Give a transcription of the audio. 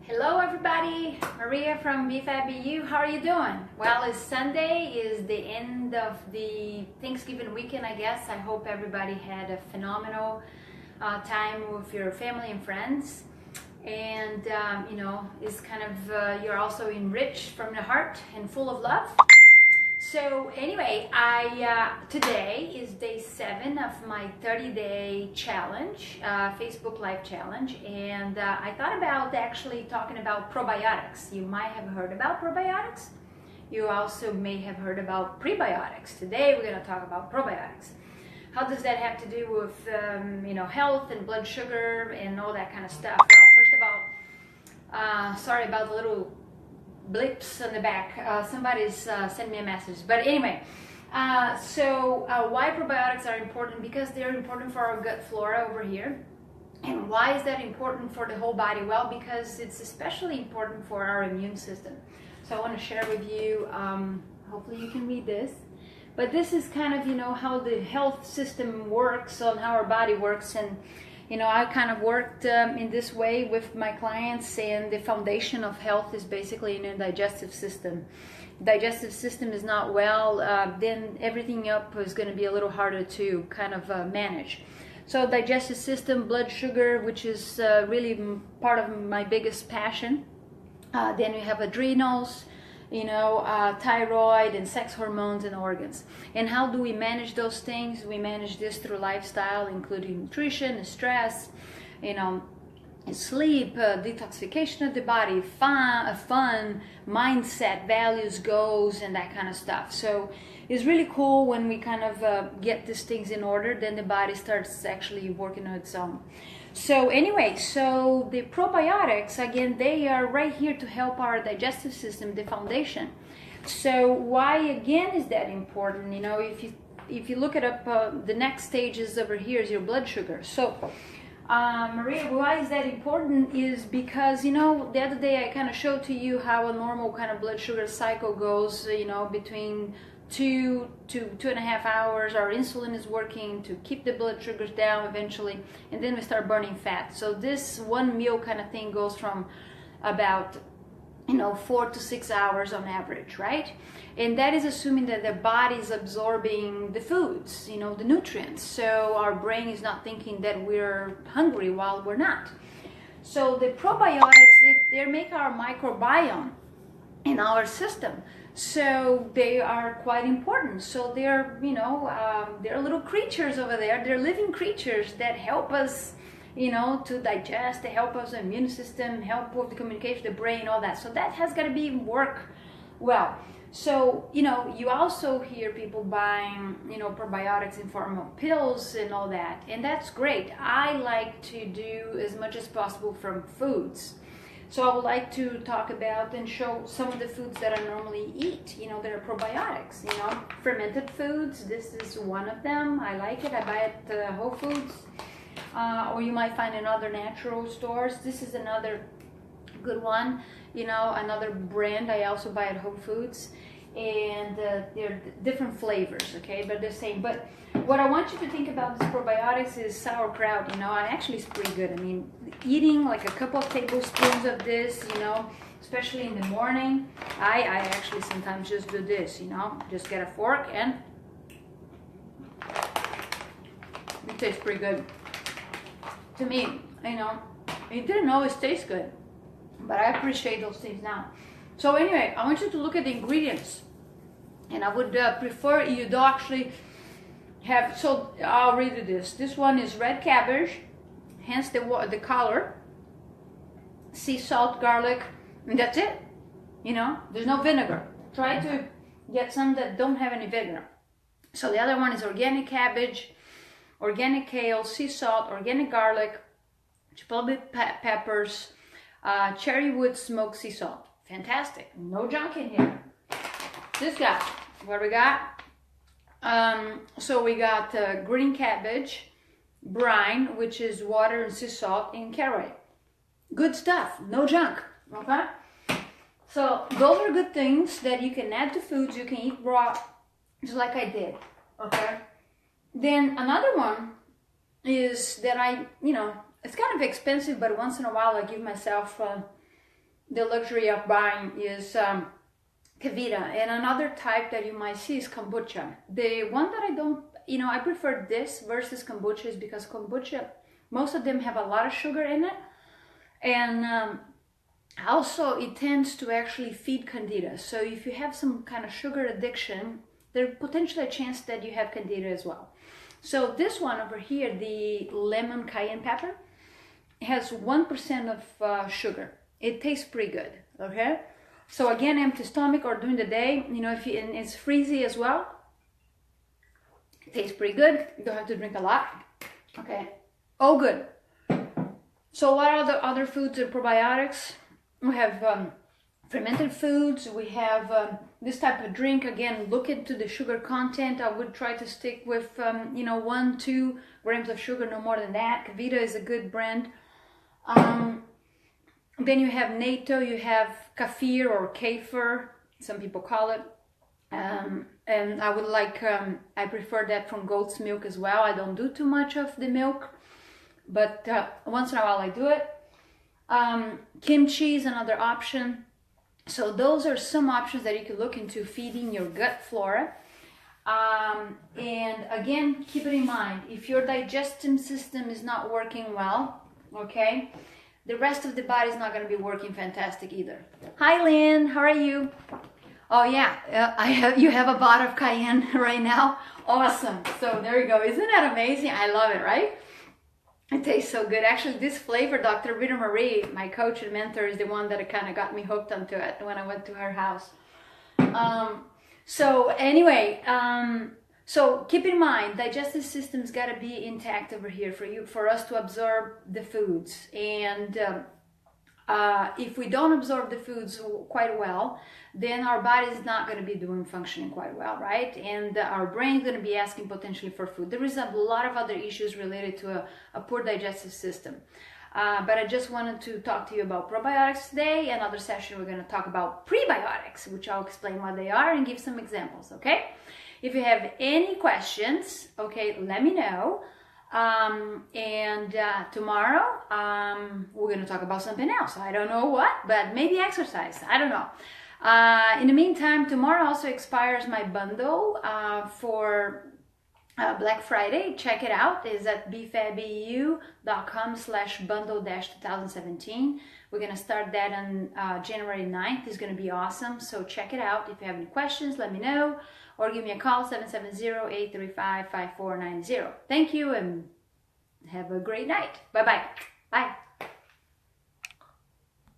Hello everybody, Maria from BeFabBeYou. How are you doing? Well, it's Sunday, is the end of the Thanksgiving weekend, I guess. I hope everybody had a phenomenal time with your family and friends. And it's kind of, you're also enriched from the heart and full of love. So anyway, today is day 7 of my 30-day challenge, Facebook Live challenge, and I thought about actually talking about probiotics. You might have heard about probiotics. You also may have heard about prebiotics. Today we're going to talk about probiotics. How does that have to do with health and blood sugar and all that kind of stuff? Well, first of all, sorry about the little blips on the back. Somebody's sent me a message, but anyway, why probiotics are important? Because they're important for our gut flora over here. And why is that important for the whole body? Well, because it's especially important for our immune system. So I want to share with you, hopefully you can read this, but this is kind of how the health system works, on how our body works. And I kind of worked in this way with my clients, and the foundation of health is basically in the digestive system. Digestive system is not well, then everything up is going to be a little harder to kind of manage. So digestive system, blood sugar, which is really part of my biggest passion. Then we have adrenals, thyroid and sex hormones and organs. And how do we manage those things? We manage this through lifestyle, including nutrition, stress, sleep, detoxification of the body, fun, mindset, values, goals, and that kind of stuff. So it's really cool when we kind of get these things in order, then the body starts actually working on its own. So anyway, so the probiotics, again, they are right here to help our digestive system, the foundation. So why again is that important? If you look it up, the next stages over here is your blood sugar. So Maria, why is that important is because, the other day I kind of showed to you how a normal kind of blood sugar cycle goes, between 2 to 2.5 hours. Our insulin is working to keep the blood sugars down eventually, and then we start burning fat. So this one meal kind of thing goes from about 4 to 6 hours on average, right? And that is assuming that the body is absorbing the foods, the nutrients. So our brain is not thinking that we're hungry while we're not. So the probiotics, they make our microbiome in our system. So they are quite important. So they're, they're little creatures over there. They're living creatures that help us, to digest. They help us immune system, help with the communication, the brain, all that. So that has got to be work well. So, you also hear people buying, probiotics in form of pills and all that. And that's great. I like to do as much as possible from foods. So I would like to talk about and show some of the foods that I normally eat, that are probiotics, fermented foods. This is one of them. I like it. I buy it at Whole Foods, or you might find in other natural stores. This is another good one, another brand I also buy at Whole Foods. And they're different flavors, okay, but the same. But what I want you to think about this probiotics is sauerkraut. Actually it's pretty good. I mean, eating like a couple of tablespoons of this, especially in the morning. I actually sometimes just do this, just get a fork and it tastes pretty good. To me, it didn't always taste good, but I appreciate those things now. So anyway, I want you to look at the ingredients. And I would prefer you do actually have, so I'll read you this. This one is red cabbage, hence the color, sea salt, garlic, and that's it. There's no vinegar. Try to get some that don't have any vinegar. So the other one is organic cabbage, organic kale, sea salt, organic garlic, chipotle peppers, cherry wood smoked sea salt. Fantastic. No junk in here. This guy, what we got? So we got green cabbage, brine, which is water and sea salt, and caraway. Good stuff. No junk. Okay? So those are good things that you can add to foods. You can eat raw, just like I did. Okay? Then another one is that it's kind of expensive, but once in a while I give myself the luxury of buying is Kavita, and another type that you might see is kombucha. The one that I don't, I prefer this versus kombucha is because kombucha, most of them have a lot of sugar in it, and also it tends to actually feed candida. So if you have some kind of sugar addiction, there's potentially a chance that you have candida as well. So this one over here, the lemon cayenne pepper, has 1% of sugar. It tastes pretty good, okay? So again, empty stomach or during the day, and it's freezy as well. It tastes pretty good. You don't have to drink a lot. Okay, all good. So what are the other foods and probiotics? We have fermented foods. We have this type of drink. Again, look into the sugar content. I would try to stick with 1-2 grams of sugar, no more than that. Kavita is a good brand. Then you have natto, you have kefir or kefir, some people call it. And I would I prefer that from goat's milk as well. I don't do too much of the milk, but once in a while I do it. Kimchi is another option. So those are some options that you could look into feeding your gut flora. And again, keep it in mind, if your digestive system is not working well, okay, the rest of the body is not going to be working fantastic either. Hi Lynn, how are you? Oh yeah, you have a bottle of cayenne right now. Awesome. So there you go. Isn't that amazing? I love it, right? It tastes so good. Actually, this flavor, Dr. Rita Marie, my coach and mentor, is the one that kind of got me hooked onto it when I went to her house. So anyway, so keep in mind, digestive system's got to be intact over here for us to absorb the foods. And if we don't absorb the foods quite well, then our body is not going to be functioning quite well, right? And our brain is going to be asking potentially for food. There is a lot of other issues related to a poor digestive system. But I just wanted to talk to you about probiotics today. Another session, we're going to talk about prebiotics, which I'll explain what they are and give some examples, okay? If you have any questions, okay, let me know. And tomorrow, we're going to talk about something else. I don't know what, but maybe exercise. I don't know. In the meantime, tomorrow also expires my bundle for Black Friday. Check it out. It's at BeFabBeYou.com/bundle-2017. We're going to start that on January 9th. It's going to be awesome. So check it out. If you have any questions, let me know. Or give me a call, 770-835-5490. Thank you and have a great night. Bye-bye. Bye.